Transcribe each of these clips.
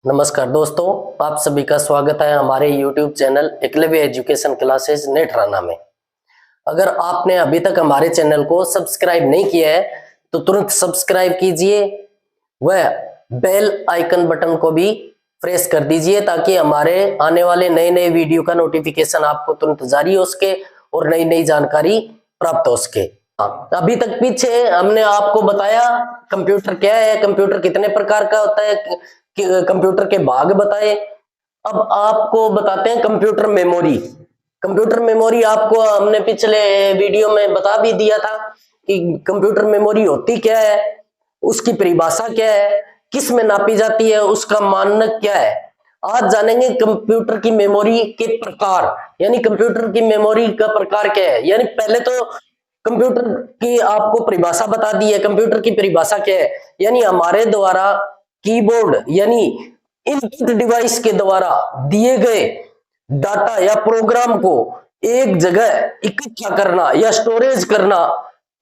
नमस्कार दोस्तों, आप सभी का स्वागत है हमारे YouTube channel Eklavya education classes Netrana में। अगर आपने अभी तक हमारे चैनल को सब्सक्राइब नहीं किया है तो तुरंत सब्सक्राइब कीजिए व बेल आइकन बटन को भी प्रेस कर दीजिए ताकि हमारे आने वाले नए नए वीडियो का नोटिफिकेशन आपको तुरंत जारी हो सके और नई नई जानकारी प्राप्त हो सके। अभी तक पीछे हमने आपको बताया कंप्यूटर क्या है, कंप्यूटर कितने प्रकार का होता है, कंप्यूटर के भाग बताए। अब आपको बताते हैं कंप्यूटर मेमोरी। कंप्यूटर मेमोरी आपको हमने पिछले वीडियो में बता भी दिया था कि कंप्यूटर मेमोरी होती क्या है, उसकी परिभाषा क्या है, किस में नापी जाती है, उसका मानक क्या है। आज जानेंगे कंप्यूटर की मेमोरी के प्रकार, यानी कंप्यूटर की मेमोरी का प्रकार क्या है। यानी पहले तो कंप्यूटर की आपको परिभाषा बता दी है। कंप्यूटर की परिभाषा क्या है, यानी हमारे द्वारा कीबोर्ड यानी इनपुट डिवाइस के द्वारा दिए गए डाटा या प्रोग्राम को एक जगह इकट्ठा करना या स्टोरेज करना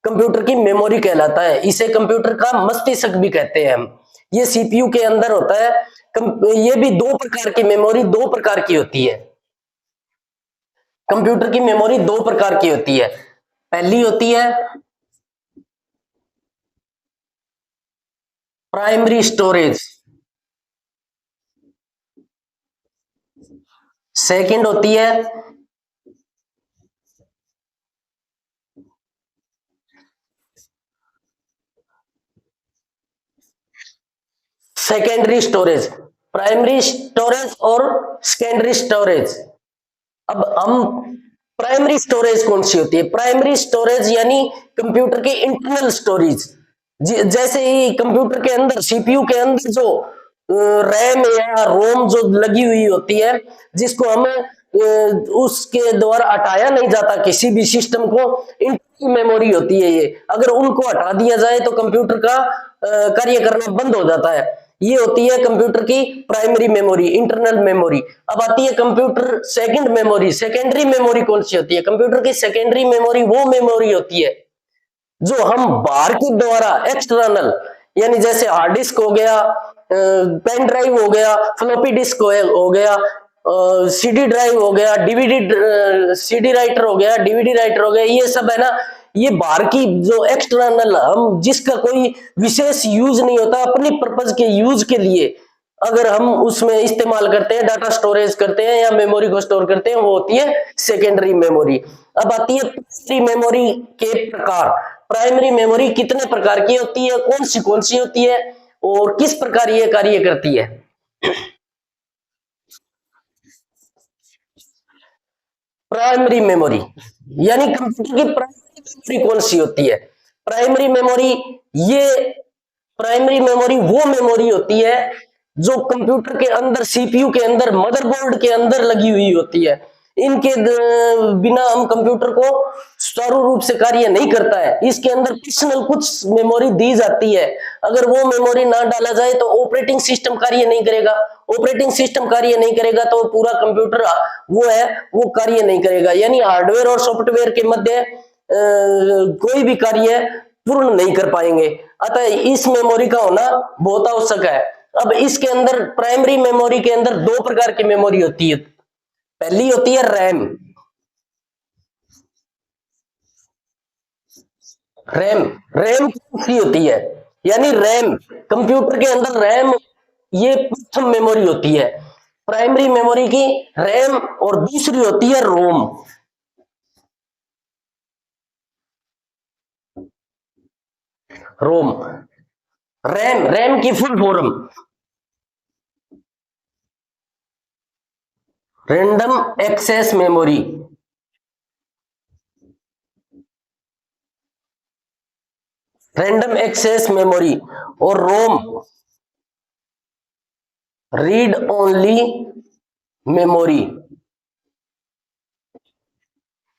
कंप्यूटर की मेमोरी कहलाता है। इसे कंप्यूटर का मस्तिष्क भी कहते हैं हम। ये सीपीयू के अंदर होता है। ये भी दो प्रकार की मेमोरी दो प्रकार की होती है। कंप्यूटर की मेमोरी दो प्रकार की होती है। पहली होती है प्राइमरी स्टोरेज, सेकंड होती है सेकेंडरी स्टोरेज। प्राइमरी स्टोरेज और सेकेंडरी स्टोरेज। अब हम प्राइमरी स्टोरेज कौन सी होती है? प्राइमरी स्टोरेज यानी कंप्यूटर की इंटरनल स्टोरेज। जैसे ही कंप्यूटर के अंदर सीपीयू के अंदर जो रैम या रोम जो लगी हुई होती है, जिसको हमें उसके द्वारा हटाया नहीं जाता किसी भी सिस्टम को, इंटरनल मेमोरी होती है ये। अगर उनको हटा दिया जाए तो कंप्यूटर का कार्य करना बंद हो जाता है। ये होती है कंप्यूटर की प्राइमरी मेमोरी, इंटरनल मेमोरी। अब आती है computer second memory. Secondary memory कौन सी होती है? कंप्यूटर की सेकेंडरी मेमोरी वो मेमोरी होती है जो हम बाहर के द्वारा एक्सटर्नल, यानी जैसे हार्ड डिस्क हो गया, पेन ड्राइव हो गया, फ्लॉपी डिस्क हो गया, सीडी ड्राइव हो गया, डीवीडी सीडी राइटर हो गया, डीवीडी राइटर हो गया, ये सब है ना। ये बाहर की जो एक्सटर्नल, हम जिसका कोई विशेष यूज नहीं होता, अपनी पर्पज के यूज के लिए अगर हम उसमें इस्तेमाल करते हैं, डाटा स्टोरेज करते हैं या मेमोरी को स्टोर करते हैं, वो होती है सेकेंडरी मेमोरी। अब आती है प्राइमरी मेमोरी के प्रकार। प्राइमरी मेमोरी कितने प्रकार की होती है, कौन सी होती है और किस प्रकार ये कार्य करती है? प्राइमरी मेमोरी यानी कंप्यूटर की प्राइमरी मेमोरी कौन सी होती है? प्राइमरी मेमोरी, ये प्राइमरी मेमोरी वो मेमोरी होती है जो कंप्यूटर के अंदर, सीपीयू के अंदर, मदरबोर्ड के अंदर लगी हुई होती है। इनके बिना हम कंप्यूटर को सुचारू रूप से कार्य नहीं करता है। इसके अंदर पर्सनल कुछ मेमोरी दी जाती है। अगर वो मेमोरी ना डाला जाए तो ऑपरेटिंग सिस्टम कार्य नहीं करेगा। ऑपरेटिंग सिस्टम कार्य नहीं करेगा तो पूरा कंप्यूटर वो है वो कार्य नहीं करेगा। यानी हार्डवेयर और सॉफ्टवेयर के मध्य कोई भी कार्य पूर्ण नहीं कर पाएंगे। अतः इस मेमोरी का होना बहुत आवश्यक है। अब इसके अंदर प्राइमरी मेमोरी के अंदर दो प्रकार की मेमोरी होती है। पहली होती है रैम। रैम रैम कौन सी होती है? यानी रैम, कंप्यूटर के अंदर रैम ये प्रथम मेमोरी होती है प्राइमरी मेमोरी की, रैम। और दूसरी होती है रोम। रोम, रैम, रैम की full form random access memory. Random access memory. और रोम रीड ओनली मेमोरी।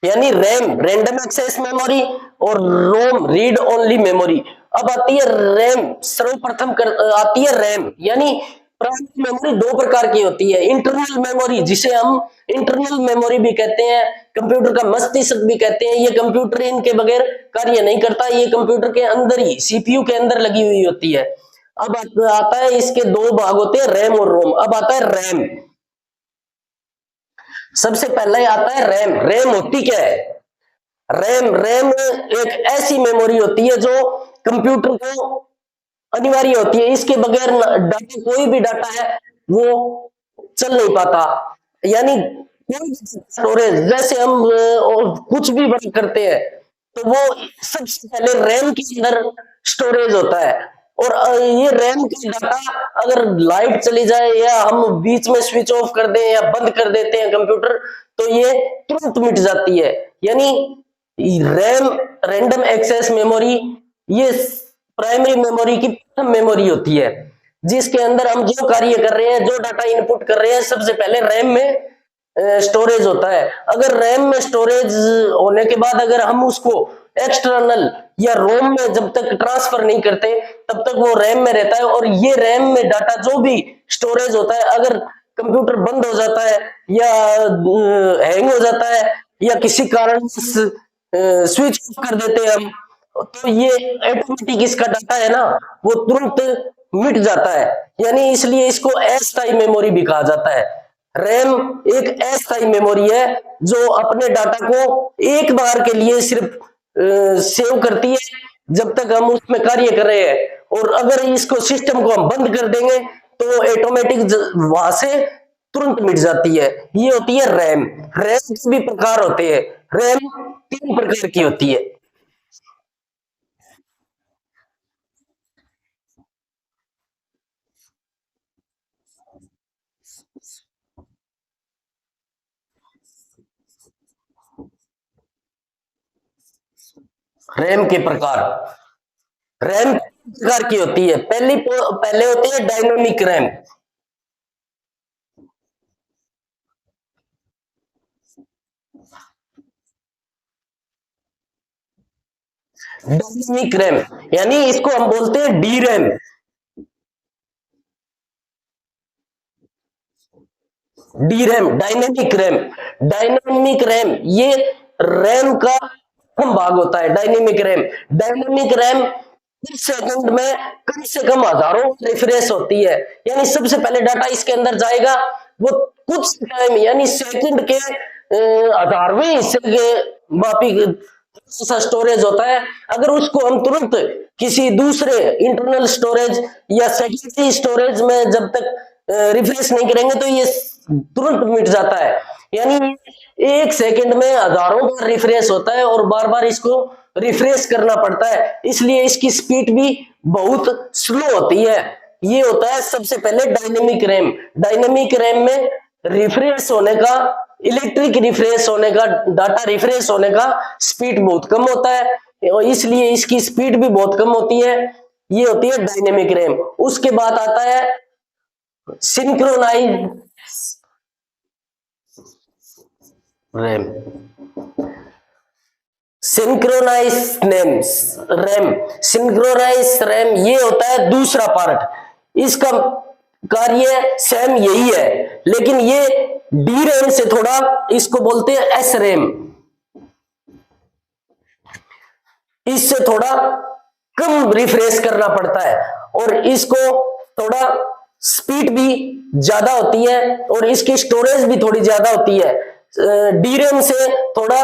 यानी रैम रैंडम एक्सेस मेमोरी और रोम रीड ओनली मेमोरी। अब आती है रैम, सर्वप्रथम आती है रैम। यानी प्राइमरी मेमोरी दो प्रकार की होती है। इंटरनल मेमोरी, जिसे हम इंटरनल मेमोरी भी कहते हैं, कंप्यूटर का मस्तिष्क भी कहते हैं। ये कंप्यूटर इनके बगैर कार्य नहीं करता, ये कंप्यूटर के अंदर ही, सीपीयू के अंदर लगी हुई होती है। अब आता है, इसके दो भाग होते हैं, रैम और रोम। अब आता है रैम। सबसे पहले आता है रैम। रैम होती क्या है? रैम रैम एक ऐसी मेमोरी होती है जो कंप्यूटर को अनिवार्य होती है। इसके बगैर डाटा, कोई भी डाटा है वो चल नहीं पाता। यानी कोई भी स्टोरेज, जैसे हम कुछ भी वर्क करते हैं तो वो सबसे पहले रैम के अंदर स्टोरेज होता है। और ये रैम का डाटा, अगर लाइट चली जाए या हम बीच में स्विच ऑफ कर दें या बंद कर देते हैं कंप्यूटर, तो ये तुरंत मिट जाती है। यानी रैम, रैंडम एक्सेस मेमोरी, ये प्राइमरी मेमोरी की प्रथम मेमोरी होती है, जिसके अंदर हम जो कार्य कर रहे हैं, जो डाटा इनपुट कर रहे हैं, सबसे पहले रैम में स्टोरेज होता है। अगर रैम में स्टोरेज होने के बाद अगर हम उसको एक्सटर्नल या रोम में जब तक ट्रांसफर नहीं करते, तब तक वो रैम में रहता है। और ये रैम में डाटा जो भी स्टोरेज होता है, अगर कंप्यूटर बंद हो जाता है या हैंग हो जाता है या किसी कारण स्विच ऑफ कर देते हैं हम, तो ये ऑटोमेटिक इसका डाटा है ना, वो तुरंत मिट जाता है। यानी इसलिए इसको अस्थायी मेमोरी भी कहा जाता है। रैम एक अस्थायी मेमोरी है जो अपने डाटा को एक बार के लिए सिर्फ सेव करती है जब तक हम उसमें कार्य कर रहे हैं। और अगर इसको, सिस्टम को हम बंद कर देंगे तो ऑटोमेटिक वहां से तुरंत मिट जाती है। ये होती है रैम। रैम के भी प्रकार होते हैं। रैम तीन प्रकार की होती है। रैम के प्रकार, रैम प्रकार की होती है। पहले होती है डायनामिक रैम। डायनामिक रैम यानी इसको हम बोलते हैं D RAM. D RAM, dynamic RAM. Dynamic RAM ये रैम का कम भाग होता है। डायनेमिक रैम, डायनेमिक रैम कुछ सेकंड में कम से कम हजारों रिफ्रेश होती है। यानी सबसे पहले डाटा इसके अंदर जाएगा, वो कुछ टाइम यानी सेकंड के 1000वें हिस्से के मापी सा स्टोरेज होता है। अगर उसको हम तुरंत किसी दूसरे इंटरनल स्टोरेज या सेकेंडरी स्टोरेज में जब तक रिफ्रेश नहीं करेंगे तो ये तुरंत मिट जाता है। यानी एक सेकंड में हजारों बार रिफ्रेश होता है और बार बार इसको रिफ्रेश करना पड़ता है, इसलिए इसकी स्पीड भी बहुत स्लो होती है। ये होता है सबसे पहले डायनेमिक रैम। डायनेमिक रैम में रिफ्रेश होने का, इलेक्ट्रिक रिफ्रेश होने का, डाटा रिफ्रेश होने का स्पीड बहुत कम होता है और इसलिए इसकी स्पीड भी बहुत कम होती है। ये होती है डायनेमिक रैम। उसके बाद आता है synchronize RAM. Synchronize RAM, synchronize RAM ये होता है दूसरा पार्ट। इसका कार्य सेम यही है, लेकिन ये डी रैम से थोड़ा, इसको बोलते हैं एस रैम, इससे थोड़ा कम रिफ्रेश करना पड़ता है और इसको थोड़ा स्पीड भी ज्यादा होती है और इसकी स्टोरेज भी थोड़ी ज्यादा होती है। डी रैम से थोड़ा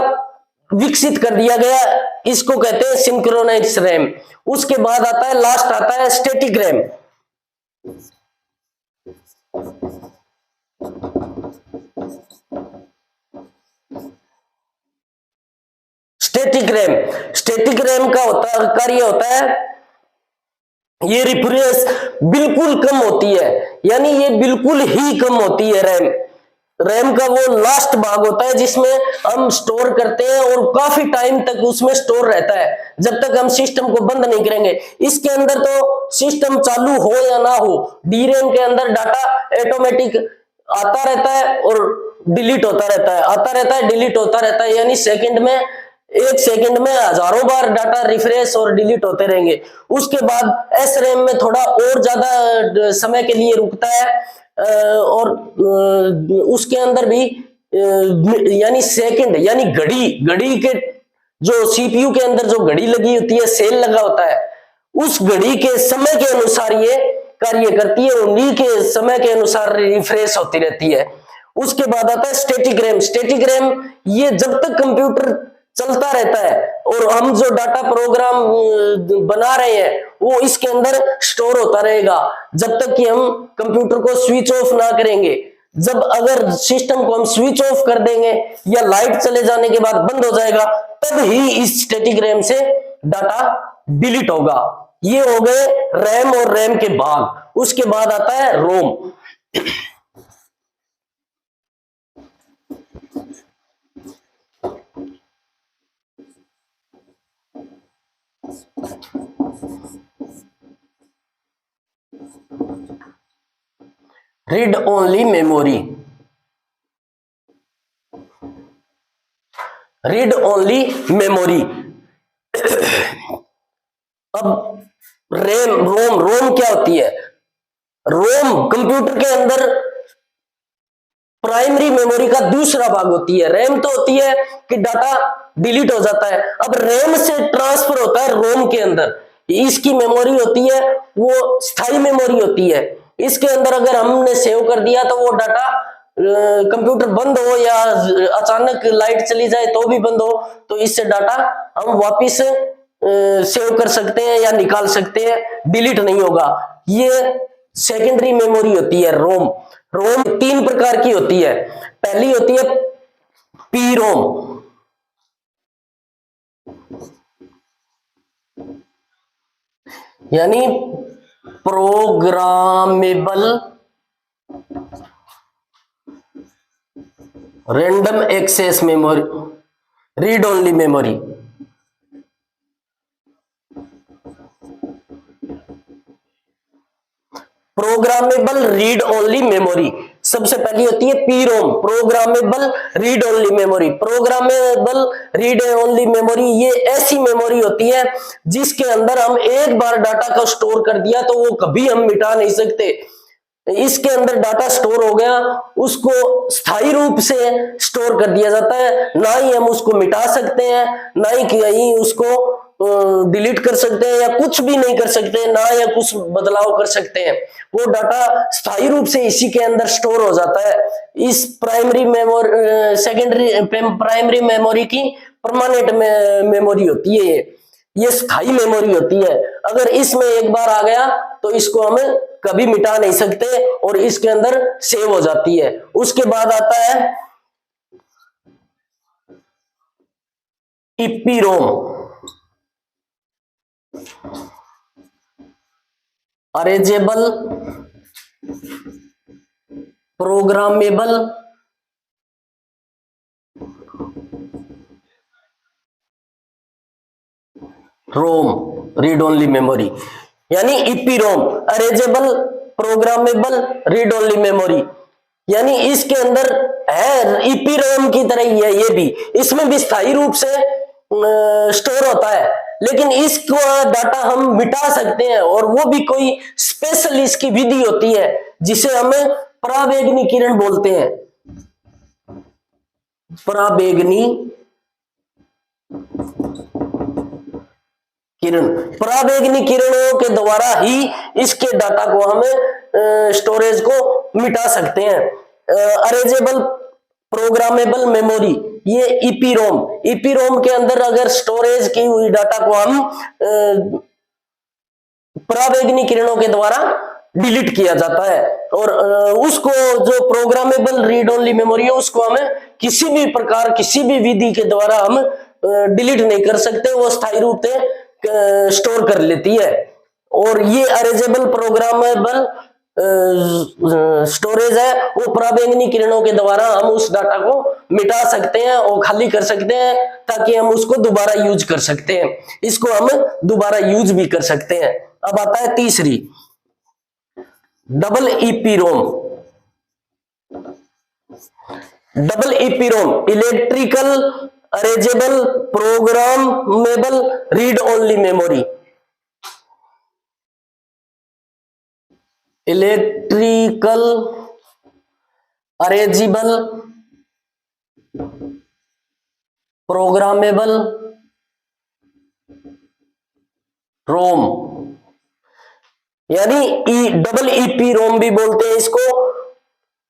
विकसित कर दिया गया, इसको कहते हैं सिंक्रोनाइज रैम। उसके बाद आता है, लास्ट आता है static RAM. Static RAM, static RAM का कार्य होता है, ये रिफ्रेश बिल्कुल कम होती है। यानी ये बिल्कुल ही कम होती है रैम। रैम का वो लास्ट भाग होता है जिसमें हम स्टोर करते हैं और काफी टाइम तक उसमें स्टोर रहता है जब तक हम सिस्टम को बंद नहीं करेंगे। इसके अंदर तो सिस्टम चालू हो या ना हो, डी रैम के अंदर डाटा ऑटोमेटिक आता रहता है और डिलीट होता रहता है, आता रहता है, डिलीट होता रहता है। यानी सेकंड में, एक सेकंड में हजारों बार डाटा रिफ्रेश और डिलीट होते रहेंगे। उसके बाद एस रैम में थोड़ा और ज्यादा समय के लिए रुकता है और उसके अंदर भी यानी सेकंड, यानी घड़ी, घड़ी के जो सीपीयू के अंदर जो घड़ी लगी होती है, सेल लगा होता है, उस घड़ी के समय के अनुसार ये कार्य करती है, उन्हीं के समय के अनुसार रिफ्रेश होती रहती है। उसके बाद आता है स्टैटिक रैम। स्टैटिक रैम ये जब तक कंप्यूटर चलता रहता है और हम जो डाटा प्रोग्राम बना रहे हैं वो इसके अंदर स्टोर होता रहेगा जब तक कि हम कंप्यूटर को स्विच ऑफ ना करेंगे। जब अगर सिस्टम को हम स्विच ऑफ कर देंगे या लाइट चले जाने के बाद बंद हो जाएगा, तब ही इस स्टैटिक रैम से डाटा डिलीट होगा। ये हो गए रैम और रैम के भाग। उसके बाद आता है ROM. Read only memory. Read only memory. अब रैम रोम, रोम क्या होती है? रोम कंप्यूटर के अंदर प्राइमरी मेमोरी का दूसरा भाग होती है। रैम तो होती है कि डाटा डिलीट हो जाता है, अब रैम से ट्रांसफर होता है रोम के अंदर। इसकी मेमोरी होती है वो स्थायी मेमोरी होती है। इसके अंदर अगर हमने सेव कर दिया तो वो डाटा कंप्यूटर बंद हो या अचानक लाइट चली जाए तो भी बंद हो, तो इससे डाटा हम वापिस सेव कर सकते हैं या निकाल सकते हैं, डिलीट नहीं होगा। ये सेकेंडरी मेमोरी होती है रोम। रोम तीन प्रकार की होती है। पहली होती है पी रोम, यानी programmable random access memory, read only memory. Programmable read only memory सबसे पहली होती है P ROM, programmable read only memory. Programmable read only memory ये ऐसी मेमोरी होती है जिसके अंदर हम एक बार डाटा को स्टोर कर दिया तो वो कभी हम मिटा नहीं सकते। इसके अंदर डाटा स्टोर हो गया, उसको स्थायी रूप से स्टोर कर दिया जाता है, ना ही हम उसको मिटा सकते हैं, ना ही कहीं उसको डिलीट कर सकते हैं या कुछ भी नहीं कर सकते, ना या कुछ बदलाव कर सकते हैं। वो डाटा स्थायी रूप से इसी के अंदर स्टोर हो जाता है। इस primary memory secondary primary memory की परमानेंट मेमोरी होती है, ये स्थायी मेमोरी होती है। अगर इसमें एक बार आ गया तो इसको हम कभी मिटा नहीं सकते और इसके अंदर सेव हो जाती है। उसके बाद आता है EPROM, erasable programmable ROM, read only memory, यानी EPROM erasable programmable read only memory. यानी इसके अंदर है ईपीरोम की तरह ही है, ये भी इसमें भी स्थायी रूप से स्टोर होता है, लेकिन इसको डाटा हम मिटा सकते हैं और वो भी कोई स्पेशल इसकी विधि होती है जिसे हम पराबैंगनी किरण बोलते हैं। पराबैंगनी किरण, पराबैंगनी किरणों के द्वारा ही इसके डाटा को हम स्टोरेज को मिटा सकते हैं। अरेजेबल प्रोग्रामेबल मेमोरी ये ईपीरोम, ईपीरोम के अंदर अगर स्टोरेज की हुई डाटा को हम पराबैंगनी किरणों के द्वारा डिलीट किया जाता है और उसको जो प्रोग्रामेबल रीड ओनली मेमोरी है उसको हमें किसी भी प्रकार किसी भी विधि के द्वारा हम डिलीट नहीं कर सकते, वो स्थायी रूप से स्टोर कर लेती है। और ये अरेजेबल प्रोग्रामेबल स्टोरेज है, वो पराबैंगनी किरणों के द्वारा हम उस डाटा को मिटा सकते हैं और खाली कर सकते हैं ताकि हम उसको दोबारा यूज कर सकते हैं, इसको हम दोबारा यूज भी कर सकते हैं। अब आता है तीसरी double EPROM. Double EPROM electrical erasable programmable read only memory. Electrical erasable programmable ROM, यानी डबल ईपी रोम भी बोलते हैं इसको,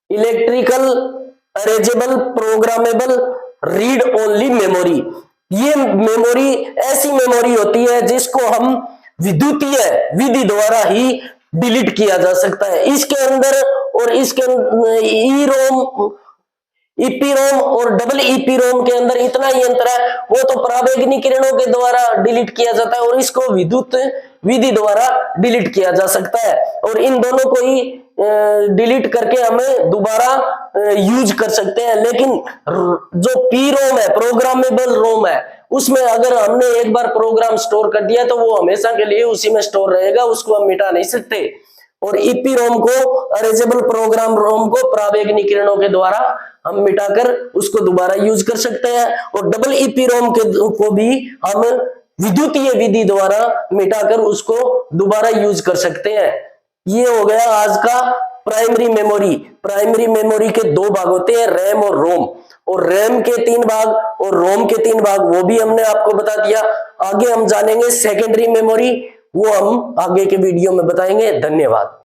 electrical erasable programmable read only memory. ये मेमोरी ऐसी मेमोरी होती है जिसको हम विद्युतीय विधि द्वारा ही डिलीट किया जा सकता है। इसके अंदर और इसके ई रोम, ईपी रोम और डबल ईपी रोम के अंदर इतना ही अंतर है, वो तो पराबैंगनी किरणों के द्वारा डिलीट किया जाता है और इसको विद्युत विधि द्वारा डिलीट किया जा सकता है। और इन दोनों को ही डिलीट करके हमें दोबारा यूज कर सकते हैं। लेकिन जो पी रोम है, प्रोग्रामेबल रोम है, उसमें अगर हमने एक बार प्रोग्राम स्टोर कर दिया तो वो हमेशा के लिए उसी में स्टोर रहेगा, उसको हम मिटा नहीं सकते। और ईपी रोम को, अरेंजेबल प्रोग्राम रोम को पराबैंगनी किरणों के द्वारा हम मिटाकर उसको दोबारा यूज कर सकते हैं। और डबल ईपी रोम को भी हम विद्युतीय विधि द्वारा मिटाकर उसको दोबारा यूज कर सकते हैं। ये हो गया आज का प्राइमरी मेमोरी। प्राइमरी मेमोरी के दो भाग होते हैं, रैम और रोम, और रैम के 3 भाग और रोम के 3 भाग, वो भी हमने आपको बता दिया। आगे हम जानेंगे सेकेंडरी मेमोरी, वो हम आगे के वीडियो में बताएंगे। धन्यवाद।